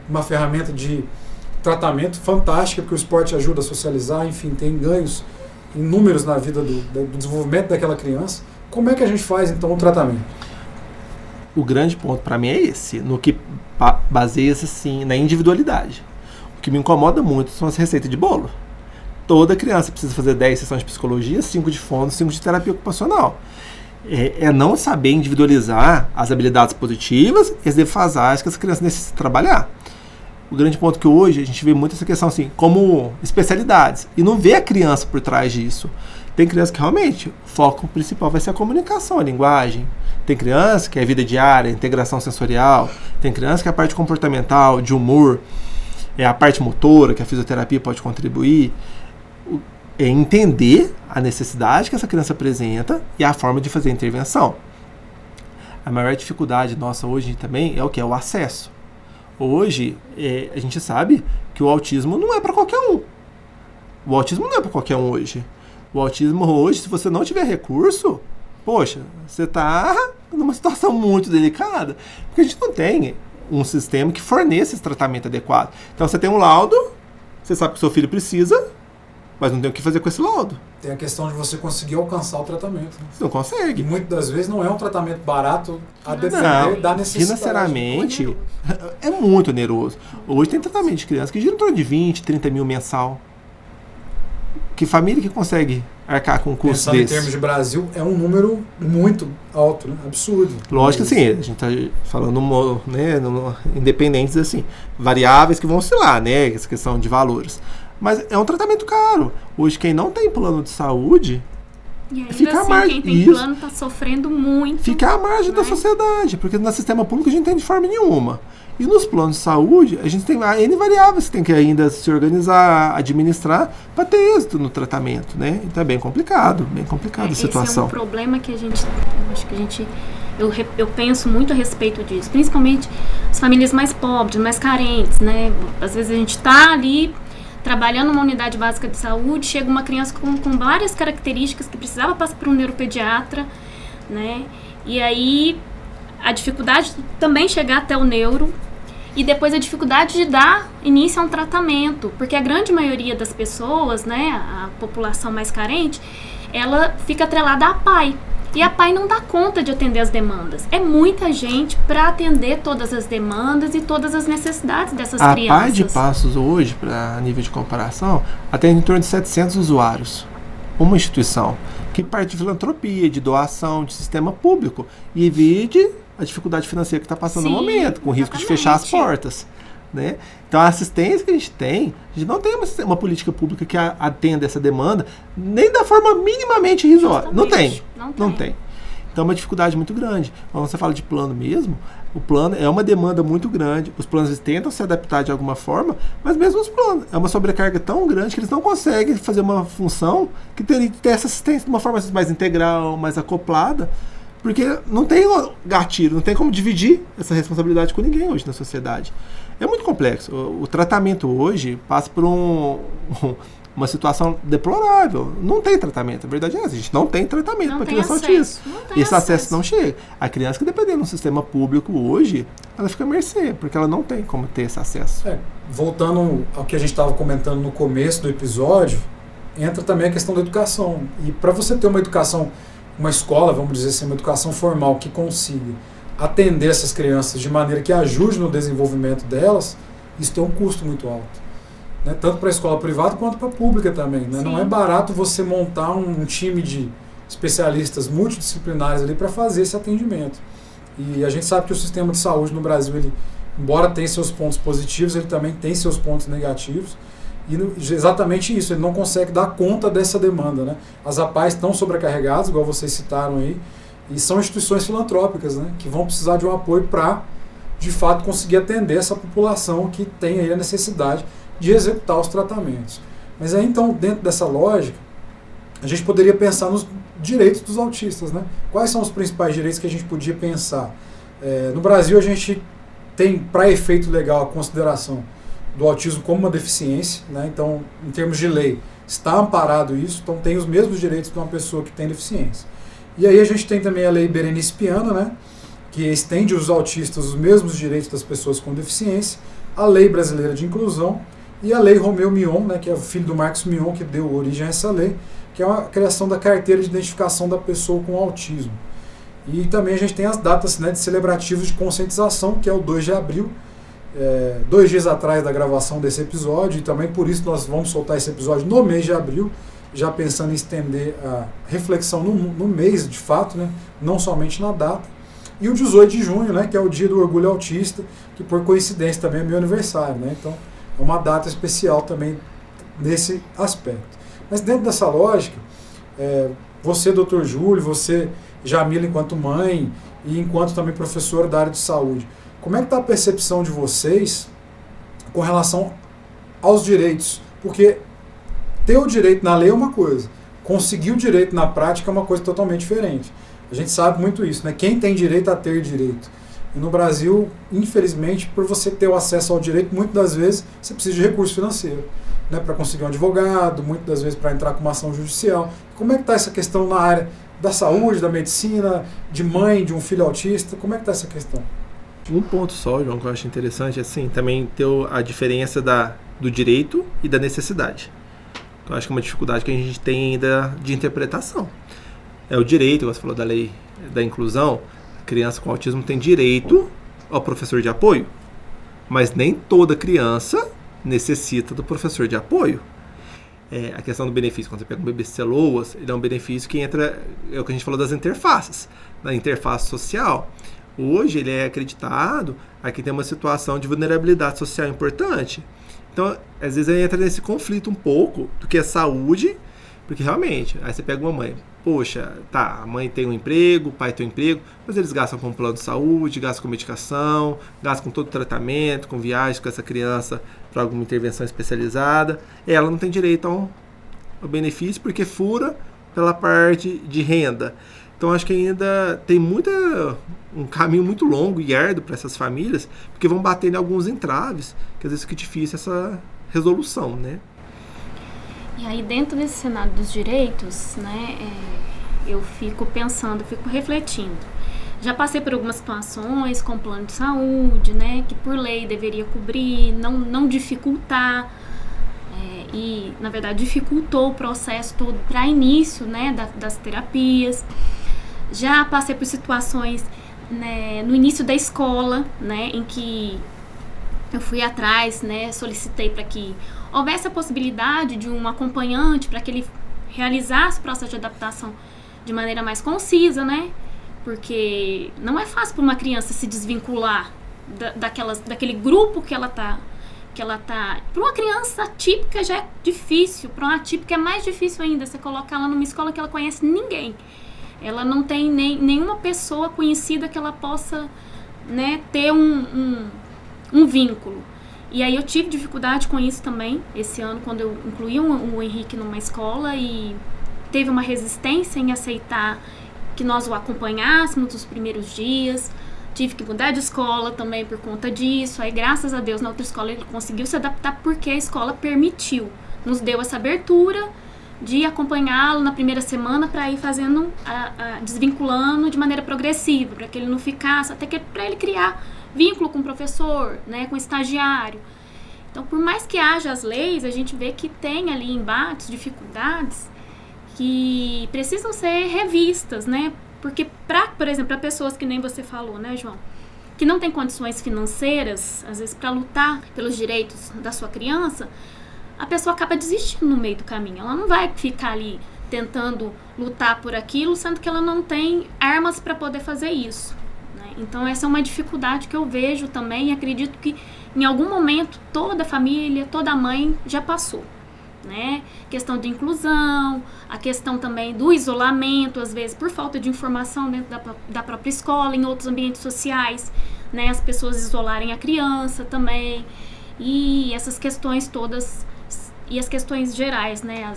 uma ferramenta de tratamento fantástica, porque o esporte ajuda a socializar, enfim, tem ganhos inúmeros na vida do desenvolvimento daquela criança. Como é que a gente faz, então, o tratamento? O grande ponto para mim é esse, no que baseia-se, assim, na individualidade. O que me incomoda muito são as receitas de bolo. Toda criança precisa fazer 10 sessões de psicologia, 5 de fono, 5 de terapia ocupacional. É não saber individualizar as habilidades positivas e as defasagens que essa criança necessita trabalhar. O grande ponto que hoje a gente vê muito essa questão assim, como especialidades, e não vê a criança por trás disso. Tem criança que realmente o foco principal vai ser a comunicação, a linguagem. Tem criança que é a vida diária, a integração sensorial. Tem criança que é a parte comportamental, de humor, é a parte motora, que a fisioterapia pode contribuir. é entender a necessidade que essa criança apresenta e a forma de fazer a intervenção. A maior dificuldade nossa hoje também é o que? É o acesso. Hoje, a gente sabe que o autismo não é para qualquer um. O autismo não é para qualquer um hoje. O autismo hoje, se você não tiver recurso, poxa, você está numa situação muito delicada. Porque a gente não tem um sistema que forneça esse tratamento adequado. Então, você tem um laudo, você sabe que o seu filho precisa, mas não tem o que fazer com esse laudo. Tem a questão de você conseguir alcançar o tratamento. Né? Você não consegue. E muitas das vezes não é um tratamento barato a depender da necessidade. Financeiramente, é muito oneroso. Hoje tem tratamento de criança que gira em torno de 20, 30 mil mensal. Que família que consegue arcar com um custo desse? Pensando em termos de Brasil, é um número muito alto, né? Absurdo. Lógico que assim, a gente está falando, né, independentes assim, variáveis que vão oscilar, né, essa questão de valores. Mas é um tratamento caro. Hoje, quem não tem plano de saúde, e ainda fica assim, à margem. quem tem plano está sofrendo muito. Fica à margem da sociedade, porque no sistema público a gente não tem de forma nenhuma. E nos planos de saúde, a gente tem N variáveis que tem que ainda se organizar, administrar, para ter êxito no tratamento, né? Então é bem complicado a situação. Esse é um problema que eu penso muito a respeito disso, principalmente as famílias mais pobres, mais carentes, né? Às vezes a gente está ali trabalhando numa unidade básica de saúde, chega uma criança com várias características que precisava passar por um neuropediatra, né? E aí a dificuldade de também chegar até o neuro e depois a dificuldade de dar início a um tratamento, porque a grande maioria das pessoas, né, a população mais carente, ela fica atrelada à PAI. E a PAI não dá conta de atender as demandas. É muita gente para atender todas as demandas e todas as necessidades dessas crianças. A PAI de Passos hoje, para nível de comparação, atende em torno de 700 usuários. Uma instituição que parte de filantropia, de doação, de sistema público e evite a dificuldade financeira que está passando no momento, com o risco de fechar as portas. Né? Então, a assistência que a gente não tem uma política pública que atenda essa demanda, nem da forma minimamente irrisória. Não tem. Então, é uma dificuldade muito grande. Quando você fala de plano mesmo, o plano é uma demanda muito grande. Os planos tentam se adaptar de alguma forma, mas mesmo os planos, é uma sobrecarga tão grande que eles não conseguem fazer uma função que teria que ter essa assistência de uma forma mais integral, mais acoplada, porque não tem gatilho, não tem como dividir essa responsabilidade com ninguém hoje na sociedade. É muito complexo. O tratamento hoje passa por uma situação deplorável. Não tem tratamento. A verdade é essa. A gente não tem tratamento para criança autista. Esse acesso não chega. A criança que dependendo do sistema público hoje, ela fica à mercê, porque ela não tem como ter esse acesso. Voltando ao que a gente estava comentando no começo do episódio, entra também a questão da educação. E para você ter uma educação, uma escola, vamos dizer assim, uma educação formal que consiga atender essas crianças de maneira que ajude no desenvolvimento delas, isso tem um custo muito alto. Né? Tanto para a escola privada quanto para a pública também. Né? Não é barato você montar um time de especialistas multidisciplinares ali para fazer esse atendimento. E a gente sabe que o sistema de saúde no Brasil, ele, embora tenha seus pontos positivos, ele também tem seus pontos negativos. E exatamente isso, ele não consegue dar conta dessa demanda. Né? As APAES estão sobrecarregadas, igual vocês citaram aí, e são instituições filantrópicas, né, que vão precisar de um apoio para, de fato, conseguir atender essa população que tem aí a necessidade de executar os tratamentos. Mas aí, então, dentro dessa lógica, a gente poderia pensar nos direitos dos autistas. Né? Quais são os principais direitos que a gente podia pensar? No Brasil, a gente tem, para efeito legal, a consideração do autismo como uma deficiência. Né? Então, em termos de lei, está amparado isso, então tem os mesmos direitos de uma pessoa que tem deficiência. E aí a gente tem também a lei Berenice Piana, né, que estende aos autistas os mesmos direitos das pessoas com deficiência, a Lei Brasileira de Inclusão e a Lei Romeu Mion, né, que é o filho do Marcos Mion, que deu origem a essa lei, que é a criação da carteira de identificação da pessoa com autismo. E também a gente tem as datas, né, de celebrativos de conscientização, que é o 2 de abril, 2 dias atrás da gravação desse episódio, e também por isso nós vamos soltar esse episódio no mês de abril, já pensando em estender a reflexão no mês, de fato, né? Não somente na data. E o 18 de junho, né? Que é o dia do orgulho autista, que por coincidência também é meu aniversário. Né? Então, é uma data especial também nesse aspecto. Mas dentro dessa lógica, você, Dr. Júlio, você, Jamila, enquanto mãe, e enquanto também professora da área de saúde, como é que está a percepção de vocês com relação aos direitos? Porque ter o direito na lei é uma coisa, conseguir o direito na prática é uma coisa totalmente diferente. A gente sabe muito isso, né? Quem tem direito a ter direito. E no Brasil, infelizmente, por você ter o acesso ao direito, muitas das vezes você precisa de recurso financeiro, né? Para conseguir um advogado, muitas das vezes para entrar com uma ação judicial. Como é que está essa questão na área da saúde, da medicina, de mãe, de um filho autista? Como é que está essa questão? Um ponto só, João, que eu acho interessante, assim, também ter a diferença do direito e da necessidade. Eu acho que é uma dificuldade que a gente tem ainda de interpretação. É o direito, você falou da lei da inclusão, a criança com autismo tem direito ao professor de apoio, mas nem toda criança necessita do professor de apoio. A questão do benefício, quando você pega um bebê celoas, ele é um benefício que entra, é o que a gente falou das interfaces, da interface social. Hoje ele é acreditado a que tem uma situação de vulnerabilidade social importante. Então, às vezes ele entra nesse conflito um pouco do que é saúde, porque realmente, aí você pega uma mãe, poxa, tá, a mãe tem um emprego, o pai tem um emprego, mas eles gastam com plano de saúde, gastam com medicação, gastam com todo o tratamento, com viagem com essa criança para alguma intervenção especializada. Ela não tem direito ao benefício porque fura pela parte de renda. Então acho que ainda tem um caminho muito longo e árduo para essas famílias, porque vão bater em alguns entraves, que às vezes fica difícil essa resolução, né? E aí dentro desse cenário dos direitos, né, eu fico pensando, fico refletindo. Já passei por algumas situações com plano de saúde, né, que por lei deveria cobrir, não dificultar, e na verdade dificultou o processo todo para início, né, das terapias. Já passei por situações, né, no início da escola, né, em que eu fui atrás, né, solicitei para que houvesse a possibilidade de um acompanhante para que ele realizasse o processo de adaptação de maneira mais concisa, né, porque não é fácil para uma criança se desvincular daquele grupo que ela tá. Para uma criança atípica já é difícil, para uma atípica é mais difícil ainda, você colocar ela numa escola que ela conhece ninguém. Ela não tem nenhuma pessoa conhecida que ela possa, né, ter um vínculo. E aí eu tive dificuldade com isso também, esse ano, quando eu incluí o Henrique numa escola e teve uma resistência em aceitar que nós o acompanhássemos nos primeiros dias. Tive que mudar de escola também por conta disso. Aí, graças a Deus, na outra escola ele conseguiu se adaptar porque a escola permitiu. Nos deu essa abertura de acompanhá-lo na primeira semana para ir fazendo, desvinculando de maneira progressiva, para que ele não ficasse, até que para ele criar vínculo com o professor, né, com o estagiário. Então, por mais que haja as leis, a gente vê que tem ali embates, dificuldades que precisam ser revistas, né? Porque, por exemplo, para pessoas que nem você falou, né, João, que não tem condições financeiras, às vezes, para lutar pelos direitos da sua criança, a pessoa acaba desistindo no meio do caminho. Ela não vai ficar ali tentando lutar por aquilo, sendo que ela não tem armas para poder fazer isso, né? Então, essa é uma dificuldade que eu vejo também e acredito que, em algum momento, toda a família, toda a mãe já passou. Né? Questão de inclusão, a questão também do isolamento, às vezes por falta de informação dentro da própria escola, em outros ambientes sociais, né? As pessoas isolarem a criança também, e essas questões todas, e as questões gerais, né?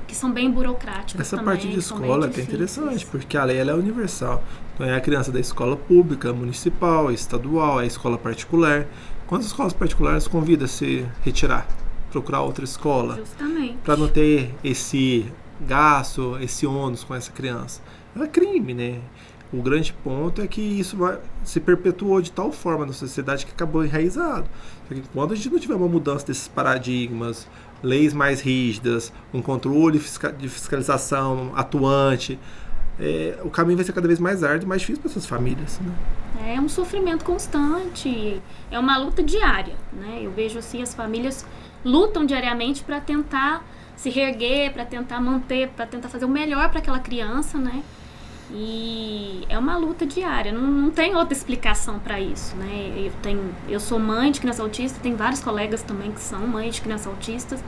Que são bem burocráticas. Essa também, parte de escola é interessante, porque a lei ela é universal. Então é a criança da escola pública, municipal, estadual, é a escola particular. Quantas escolas particulares convida a se retirar? Procurar outra escola, para não ter esse gasto, esse ônus com essa criança. É crime, né? O grande ponto é que isso se perpetuou de tal forma na sociedade que acabou enraizado. Porque quando a gente não tiver uma mudança desses paradigmas, leis mais rígidas, um controle de fiscalização atuante, o caminho vai ser cada vez mais árduo e mais difícil para essas famílias, né? É um sofrimento constante, é uma luta diária, né? Eu vejo assim, as famílias lutam diariamente para tentar se reerguer, para tentar manter, para tentar fazer o melhor para aquela criança, né? E é uma luta diária, não tem outra explicação para isso, né? Eu sou mãe de criança autista, tem vários colegas também que são mães de crianças autistas,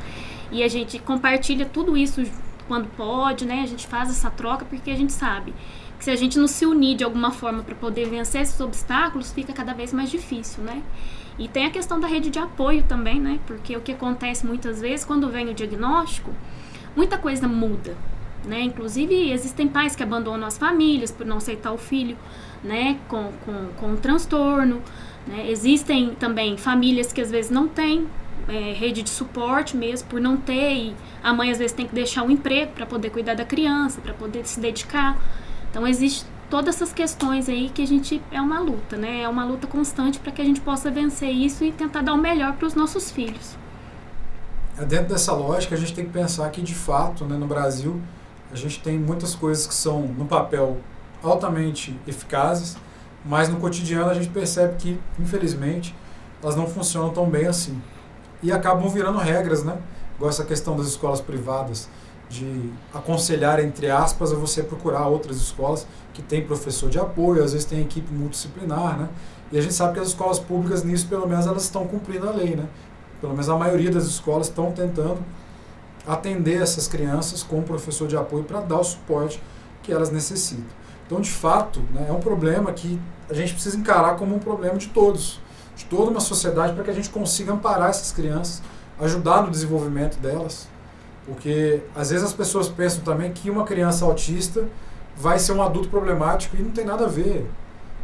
e a gente compartilha tudo isso quando pode, né? A gente faz essa troca porque a gente sabe que que se a gente não se unir de alguma forma para poder vencer esses obstáculos, fica cada vez mais difícil, né? E tem a questão da rede de apoio também, né? Porque o que acontece muitas vezes, quando vem o diagnóstico, muita coisa muda, né? Inclusive, existem pais que abandonam as famílias por não aceitar o filho, né? Com um transtorno, né? Existem também famílias que às vezes não têm rede de suporte mesmo, por não ter, e a mãe às vezes tem que deixar um emprego para poder cuidar da criança, para poder se dedicar. Então, existe todas essas questões aí que a gente, é uma luta, né? É uma luta constante para que a gente possa vencer isso e tentar dar o melhor para os nossos filhos. Dentro dessa lógica, a gente tem que pensar que, de fato, né, no Brasil, a gente tem muitas coisas que são, no papel, altamente eficazes, mas no cotidiano a gente percebe que, infelizmente, elas não funcionam tão bem assim. E acabam virando regras, né? Igual essa questão das escolas privadas, de aconselhar, entre aspas, a você procurar outras escolas que tem professor de apoio, às vezes tem equipe multidisciplinar, né? E a gente sabe que as escolas públicas, nisso, pelo menos, elas estão cumprindo a lei, né? Pelo menos a maioria das escolas estão tentando atender essas crianças com um professor de apoio para dar o suporte que elas necessitam. Então, de fato, né, é um problema que a gente precisa encarar como um problema de todos, de toda uma sociedade, para que a gente consiga amparar essas crianças, ajudar no desenvolvimento delas, porque às vezes as pessoas pensam também que uma criança autista vai ser um adulto problemático e não tem nada a ver.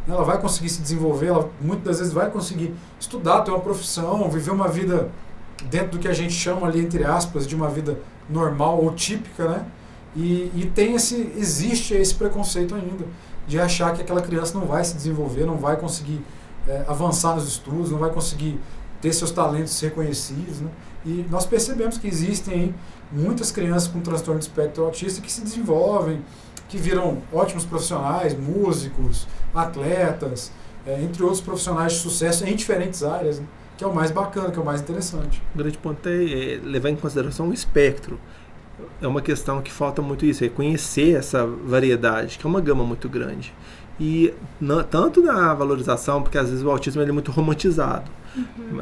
Ela vai conseguir se desenvolver, ela muitas das vezes vai conseguir estudar, ter uma profissão, viver uma vida dentro do que a gente chama ali, entre aspas, de uma vida normal ou típica, né? E existe esse preconceito ainda, de achar que aquela criança não vai se desenvolver, não vai conseguir avançar nos estudos, não vai conseguir ter seus talentos reconhecidos, né? E nós percebemos que existem muitas crianças com transtorno de espectro autista que se desenvolvem, que viram ótimos profissionais, músicos, atletas, entre outros profissionais de sucesso em diferentes áreas, né? Que é o mais bacana, que é o mais interessante. O grande ponto é levar em consideração o espectro. É uma questão que falta muito isso, é conhecer essa variedade, que é uma gama muito grande. E tanto na valorização, porque às vezes o autismo ele é muito romantizado,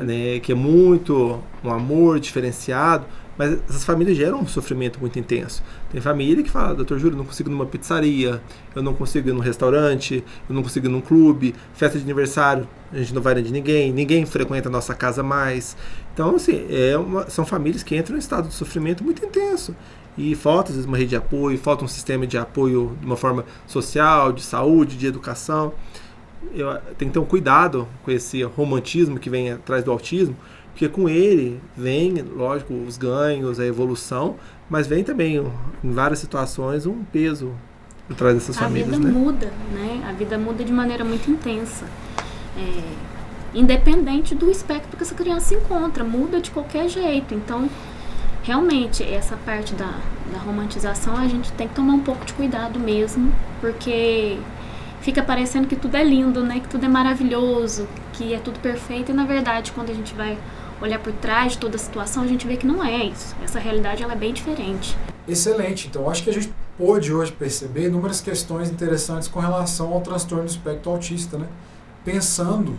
né, que é muito um amor diferenciado, mas essas famílias geram um sofrimento muito intenso. Tem família que fala, doutor Júlio, eu não consigo ir numa pizzaria, eu não consigo ir num restaurante, eu não consigo ir num clube, festa de aniversário, a gente não vai de ninguém frequenta a nossa casa mais. Então, assim, são famílias que entram em um estado de sofrimento muito intenso. E falta, às vezes, uma rede de apoio, falta um sistema de apoio de uma forma social, de saúde, de educação. Tem que ter um cuidado com esse romantismo que vem atrás do autismo, porque com ele vem, lógico, os ganhos, a evolução, mas vem também, em várias situações, um peso atrás dessas famílias. A vida muda, né? A vida muda de maneira muito intensa. Independente do espectro que essa criança se encontra, muda de qualquer jeito. Então, realmente, essa parte da romantização, a gente tem que tomar um pouco de cuidado mesmo, porque fica parecendo que tudo é lindo, né? Que tudo é maravilhoso, que é tudo perfeito, e na verdade, quando a gente vai olhar por trás de toda a situação, a gente vê que não é isso. Essa realidade, ela é bem diferente. Excelente. Então, acho que a gente pôde hoje perceber inúmeras questões interessantes com relação ao transtorno do espectro autista, né? Pensando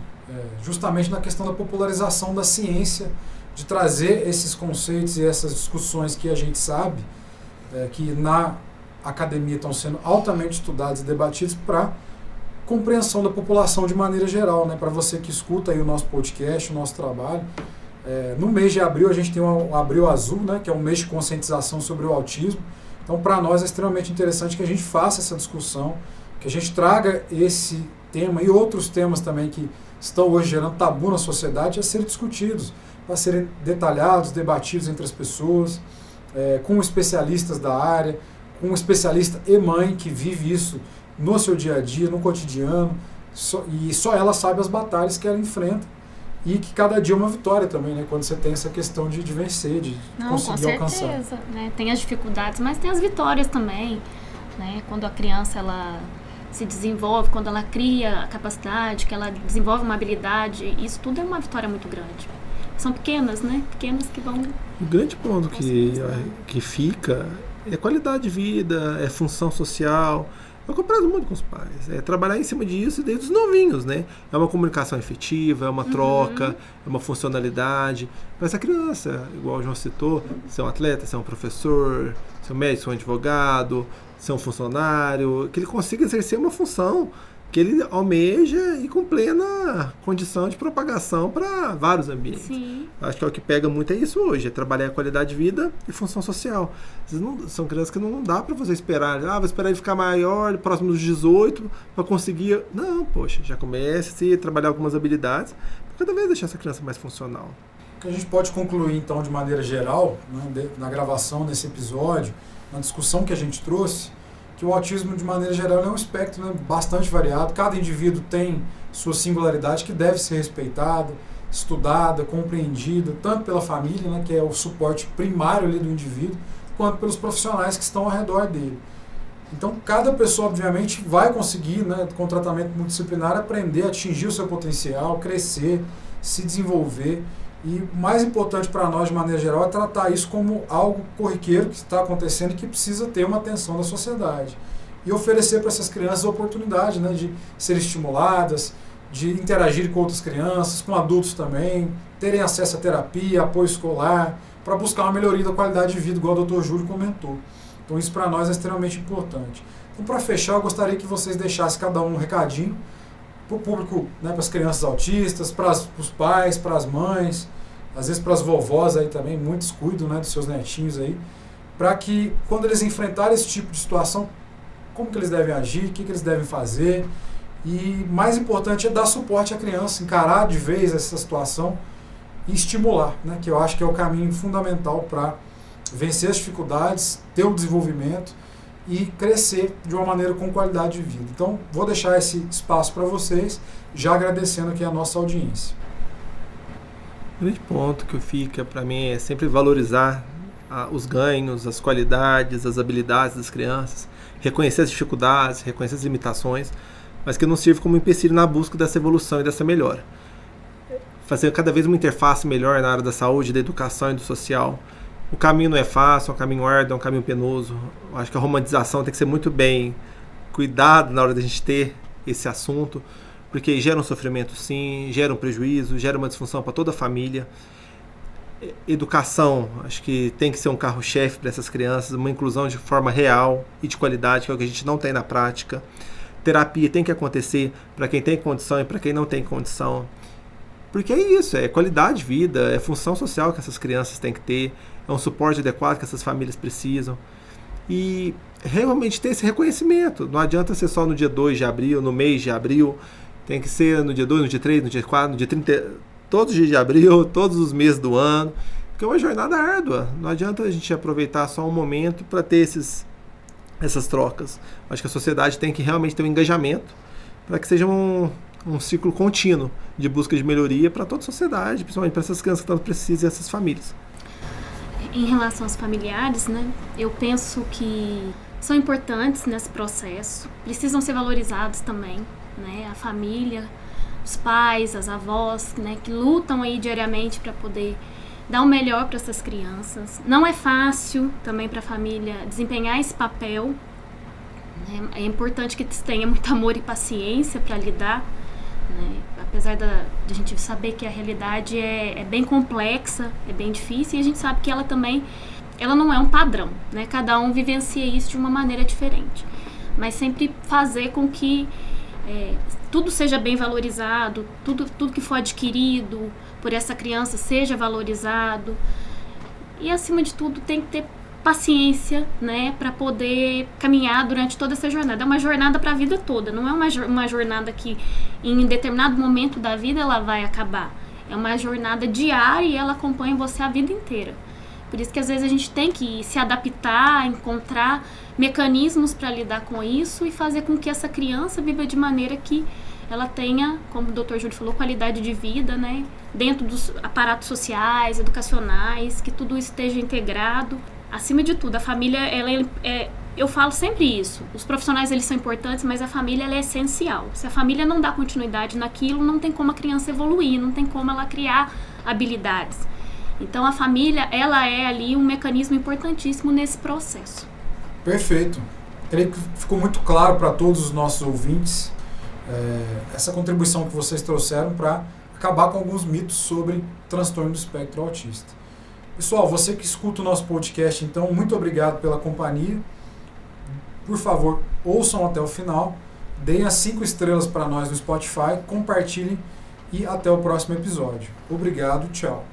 justamente na questão da popularização da ciência, de trazer esses conceitos e essas discussões que a gente sabe que na academia estão sendo altamente estudados e debatidos para compreensão da população de maneira geral, né? Para você que escuta aí o nosso podcast, o nosso trabalho. No mês de abril a gente tem o Abril Azul, né? Que é um mês de conscientização sobre o autismo. Então, para nós é extremamente interessante que a gente faça essa discussão, que a gente traga esse tema e outros temas também que estão hoje gerando tabu na sociedade a serem discutidos, para serem detalhados, debatidos entre as pessoas, com especialistas da área, com um especialista e mãe que vive isso no seu dia a dia, no cotidiano, e só ela sabe as batalhas que ela enfrenta, e que cada dia é uma vitória também, né? Quando você tem essa questão de vencer, de conseguir alcançar. Com certeza, né? Tem as dificuldades, mas tem as vitórias também, né? Quando a criança ela se desenvolve, quando ela cria a capacidade, que ela desenvolve uma habilidade, isso tudo é uma vitória muito grande. São pequenas, né? Pequenas que vão... O grande ponto que fica é qualidade de vida, é função social, É o que eu prezo muito com os pais. É trabalhar em cima disso desde os novinhos, né? É uma comunicação efetiva, é uma troca, é uma funcionalidade. Para essa criança, igual o João citou, ser um atleta, ser um professor, ser um médico, ser um advogado, ser um funcionário, que ele consiga exercer uma função que ele almeja e com plena condição de propagação para vários ambientes. Sim. Acho que é o que pega muito é isso hoje, é trabalhar a qualidade de vida e função social. São crianças que não dá para você esperar, vou esperar ele ficar maior, próximo dos 18, para conseguir... Não, poxa, já comece a trabalhar algumas habilidades, para cada vez deixar essa criança mais funcional. O que a gente pode concluir, então, de maneira geral, né, na gravação desse episódio, na discussão que a gente trouxe, que o autismo, de maneira geral, é um espectro, né, bastante variado. Cada indivíduo tem sua singularidade que deve ser respeitada, estudada, compreendida, tanto pela família, né, que é o suporte primário ali do indivíduo, quanto pelos profissionais que estão ao redor dele. Então, cada pessoa, obviamente, vai conseguir, né, com tratamento multidisciplinar, aprender a atingir o seu potencial, crescer, se desenvolver. E o mais importante para nós, de maneira geral, é tratar isso como algo corriqueiro que está acontecendo e que precisa ter uma atenção da sociedade. E oferecer para essas crianças a oportunidade, né, de serem estimuladas, de interagir com outras crianças, com adultos também, terem acesso a terapia, apoio escolar, para buscar uma melhoria da qualidade de vida, igual o Dr. Júlio comentou. Então isso para nós é extremamente importante. Então, para fechar, eu gostaria que vocês deixassem cada um recadinho para o público, né, para as crianças autistas, para os pais, para as mães, às vezes para as vovós aí também, muitos cuidam, né, dos seus netinhos aí, para que quando eles enfrentarem esse tipo de situação, como que eles devem agir, o que eles devem fazer, e mais importante é dar suporte à criança, encarar de vez essa situação e estimular, né, que eu acho que é o caminho fundamental para vencer as dificuldades, ter o desenvolvimento e crescer de uma maneira com qualidade de vida. Então, vou deixar esse espaço para vocês, já agradecendo aqui a nossa audiência. O grande ponto que fica para mim é sempre valorizar os ganhos, as qualidades, as habilidades das crianças, reconhecer as dificuldades, reconhecer as limitações, mas que não sirva como empecilho na busca dessa evolução e dessa melhora. Fazer cada vez uma interface melhor na área da saúde, da educação e do social. O caminho não é fácil, é um caminho árduo, é um caminho penoso. Eu acho que a romantização tem que ser muito bem cuidada na hora da gente ter esse assunto, porque gera um sofrimento sim, gera um prejuízo, gera uma disfunção para toda a família. Educação, acho que tem que ser um carro-chefe para essas crianças, uma inclusão de forma real e de qualidade, que é o que a gente não tem na prática. Terapia tem que acontecer para quem tem condição e para quem não tem condição. Porque é isso, é qualidade de vida, é função social que essas crianças têm que ter, é um suporte adequado que essas famílias precisam. E realmente ter esse reconhecimento. Não adianta ser só no dia 2 de abril, no mês de abril. Tem que ser no dia 2, no dia 3, no dia 4, no dia 30, todos os dias de abril, todos os meses do ano. Porque é uma jornada árdua. Não adianta a gente aproveitar só um momento para ter essas trocas. Acho que a sociedade tem que realmente ter um engajamento para que seja um ciclo contínuo de busca de melhoria para toda a sociedade, principalmente para essas crianças que tanto precisam e essas famílias. Em relação aos familiares, né, eu penso que são importantes nesse processo, precisam ser valorizados também, né, a família, os pais, as avós, né, que lutam aí diariamente para poder dar o melhor para essas crianças. Não é fácil também para a família desempenhar esse papel, né, é importante que tenha muito amor e paciência para lidar, né, apesar de a gente saber que a realidade é bem complexa, é bem difícil, e a gente sabe que ela também, ela não é um padrão, né? Cada um vivencia isso de uma maneira diferente, mas sempre fazer com que tudo seja bem valorizado, tudo que for adquirido por essa criança seja valorizado, e acima de tudo tem que ter paciência, né, para poder caminhar durante toda essa jornada. É uma jornada para a vida toda, não é uma jornada que em determinado momento da vida ela vai acabar. É uma jornada diária e ela acompanha você a vida inteira. Por isso que às vezes a gente tem que se adaptar, encontrar mecanismos para lidar com isso e fazer com que essa criança viva de maneira que ela tenha, como o Dr. Júlio falou, qualidade de vida, né, dentro dos aparatos sociais, educacionais, que tudo esteja integrado. Acima de tudo, a família, eu falo sempre isso, os profissionais eles são importantes, mas a família ela é essencial. Se a família não dá continuidade naquilo, não tem como a criança evoluir, não tem como ela criar habilidades. Então a família, ela é ali um mecanismo importantíssimo nesse processo. Perfeito. Creio que ficou muito claro para todos os nossos ouvintes essa contribuição que vocês trouxeram para acabar com alguns mitos sobre transtorno do espectro autista. Pessoal, você que escuta o nosso podcast, então, muito obrigado pela companhia. Por favor, ouçam até o final, deem as 5 estrelas para nós no Spotify, compartilhem e até o próximo episódio. Obrigado, tchau.